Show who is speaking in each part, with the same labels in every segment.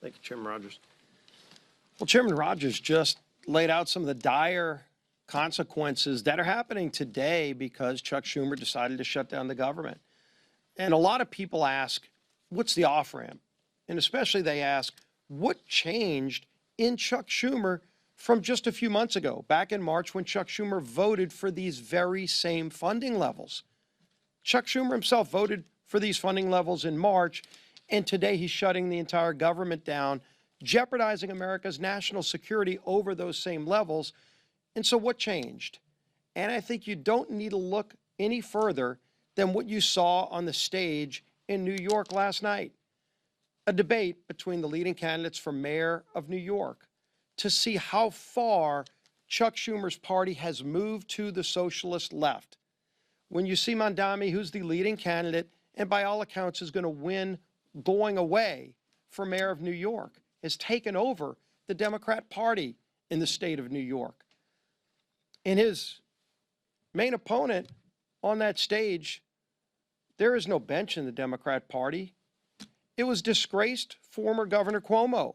Speaker 1: Thank you, Chairman Rogers. Well, Chairman Rogers just laid out some of the dire consequences that are happening today because Chuck Schumer decided to shut down the government. And a lot of people ask, what's the off-ramp? And especially they ask, what changed in Chuck Schumer from just a few months ago, back in March when Chuck Schumer voted for these very same funding levels? Chuck Schumer himself voted for these funding levels in March, and today he's shutting the entire government down, jeopardizing America's national security over those same levels. And so what changed? And I think you don't need to look any further than what you saw on the stage in New York last night. A debate between the leading candidates for mayor of New York to see how far Chuck Schumer's party has moved to the socialist left. When you see Mondami, who's the leading candidate, and by all accounts is going to win going away for mayor of New York, has taken over the Democrat Party in the state of New York. And his main opponent on that stage, there is no bench in the Democrat Party. It was disgraced former Governor Cuomo,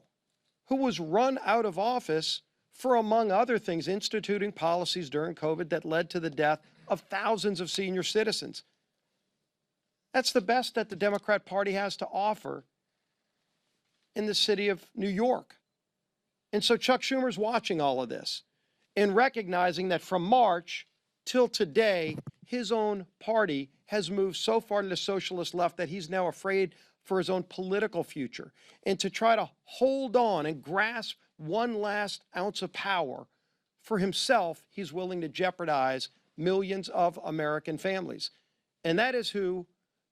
Speaker 1: who was run out of office for, among other things, instituting policies during COVID that led to the death of thousands of senior citizens. That's the best that the Democrat Party has to offer in the city of New York. And so Chuck Schumer's watching all of this and recognizing that from March till today, his own party has moved so far to the socialist left that he's now afraid for his own political future. And to try to hold on and grasp one last ounce of power for himself, he's willing to jeopardize millions of American families. And that is who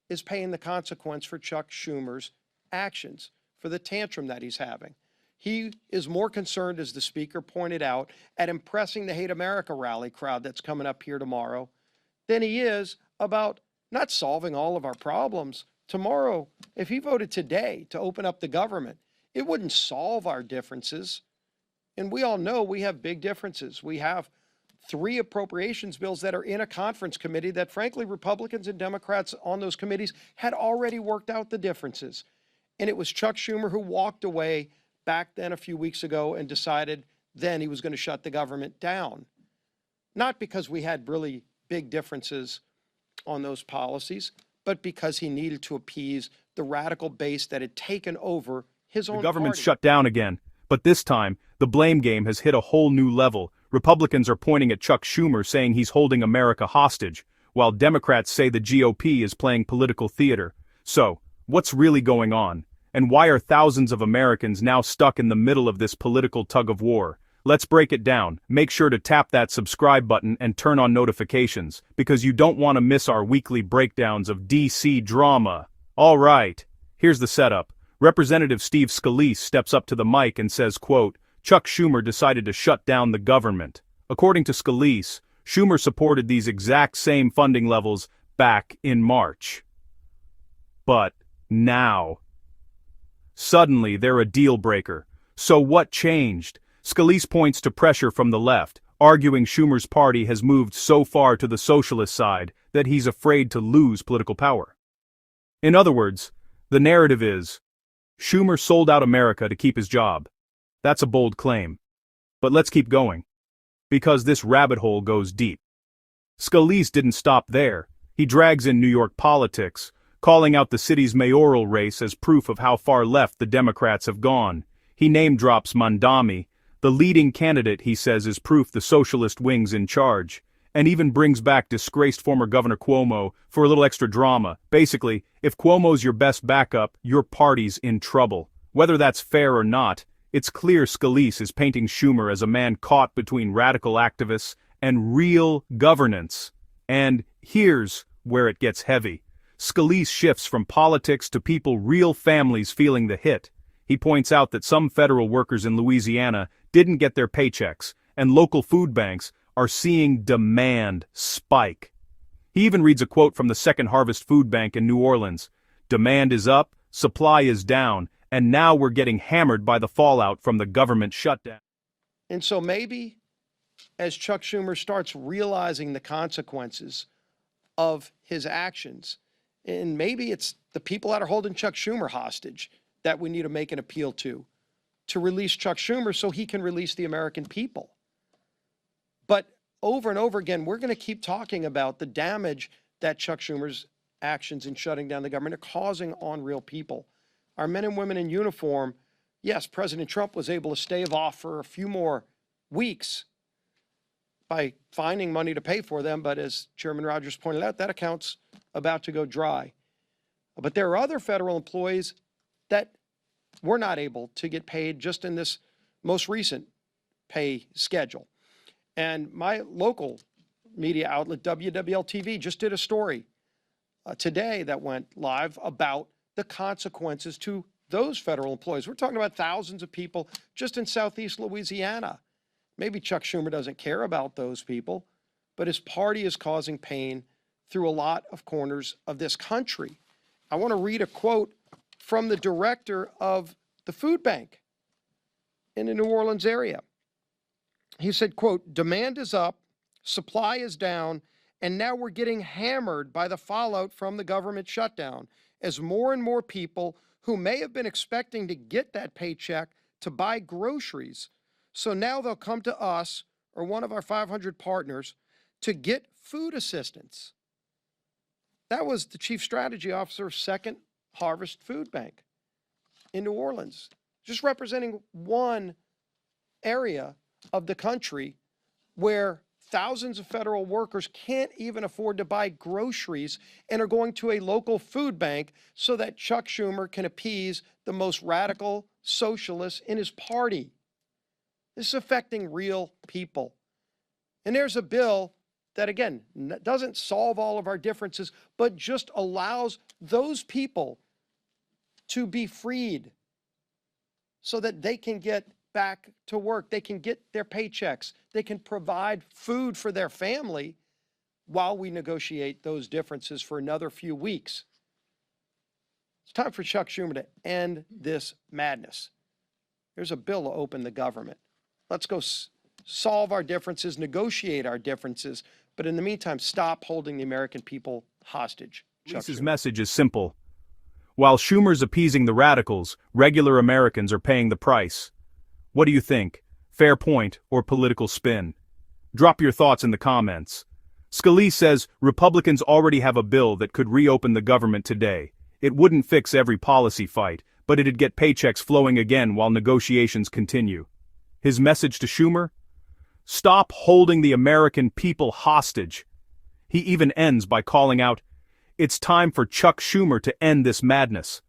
Speaker 1: is paying the consequence for Chuck Schumer's actions, for the tantrum that he's having. He is more concerned, as the speaker pointed out, at impressing the Hate America rally crowd that's coming up here tomorrow than he is about not solving all of our problems. Tomorrow, if he voted today to open up the government, it wouldn't solve our differences. And we all know we have big differences. We have 3 appropriations bills that are in a conference committee that, frankly, Republicans and Democrats on those committees had already worked out the differences. And it was Chuck Schumer who walked away back then a few weeks ago and decided then he was going to shut the government down. Not because we had really big differences on those policies, but because he needed to appease the radical base that had taken over his own party.
Speaker 2: The government's shut down again, but this time, the blame game has hit a whole new level. Republicans are pointing at Chuck Schumer saying he's holding America hostage, while Democrats say the GOP is playing political theater. So, what's really going on? And why are thousands of Americans now stuck in the middle of this political tug-of-war? Let's break it down. Make sure to tap that subscribe button and turn on notifications, because you don't want to miss our weekly breakdowns of DC drama. All right, here's the setup. Representative Steve Scalise steps up to the mic and says, quote, Chuck Schumer decided to shut down the government. According to Scalise, Schumer supported these exact same funding levels back in March. But now, suddenly they're a deal breaker. So what changed? Scalise points to pressure from the left, arguing Schumer's party has moved so far to the socialist side that he's afraid to lose political power. In other words, the narrative is, Schumer sold out America to keep his job. That's a bold claim. But let's keep going. Because this rabbit hole goes deep. Scalise didn't stop there. He drags in New York politics, calling out the city's mayoral race as proof of how far left the Democrats have gone. He name-drops Mondami. The leading candidate, he says, is proof the socialist wing's in charge. And even brings back disgraced former Governor Cuomo for a little extra drama. Basically, if Cuomo's your best backup, your party's in trouble. Whether that's fair or not, it's clear Scalise is painting Schumer as a man caught between radical activists and real governance. And here's where it gets heavy. Scalise shifts from politics to people, real families feeling the hit. He points out that some federal workers in Louisiana didn't get their paychecks, and local food banks are seeing demand spike. He even reads a quote from the Second Harvest Food Bank in New Orleans. Demand is up, supply is down, and now we're getting hammered by the fallout from the government shutdown.
Speaker 1: And so maybe as Chuck Schumer starts realizing the consequences of his actions, and maybe it's the people that are holding Chuck Schumer hostage, that we need to make an appeal to release Chuck Schumer so he can release the American people. But over and over again, we're going to keep talking about the damage that Chuck Schumer's actions in shutting down the government are causing on real people. Our men and women in uniform, yes, President Trump was able to stave off for a few more weeks by finding money to pay for them, but as Chairman Rogers pointed out, that account's about to go dry. But there are other federal employees that were not able to get paid just in this most recent pay schedule. And my local media outlet, WWL-TV, just did a story today that went live about the consequences to those federal employees. We're talking about thousands of people just in Southeast Louisiana. Maybe Chuck Schumer doesn't care about those people, but his party is causing pain through a lot of corners of this country. I want to read a quote from the director of the food bank in the New Orleans area. He said, quote, "Demand is up, supply is down, and now we're getting hammered by the fallout from the government shutdown as more and more people who may have been expecting to get that paycheck to buy groceries. So now they'll come to us or one of our 500 partners to get food assistance." That was the chief strategy officer of Second Harvest Food Bank in New Orleans, just representing one area of the country where thousands of federal workers can't even afford to buy groceries and are going to a local food bank so that Chuck Schumer can appease the most radical socialists in his party. This is affecting real people. And there's a bill that, again, doesn't solve all of our differences, but just allows those people to be freed so that they can get back to work. They can get their paychecks. They can provide food for their family while we negotiate those differences for another few weeks. It's time for Chuck Schumer to end this madness. There's a bill to open the government. Let's go solve our differences, negotiate our differences, but in the meantime, stop holding the American people hostage.
Speaker 2: His message is simple. While Schumer's appeasing the radicals, regular Americans are paying the price. What do you think? Fair point or political spin? Drop your thoughts in the comments. Scalise says Republicans already have a bill that could reopen the government today. It wouldn't fix every policy fight, but it'd get paychecks flowing again while negotiations continue. His message to Schumer? Stop holding the American people hostage. He even ends by calling out, "It's time for Chuck Schumer to end this madness."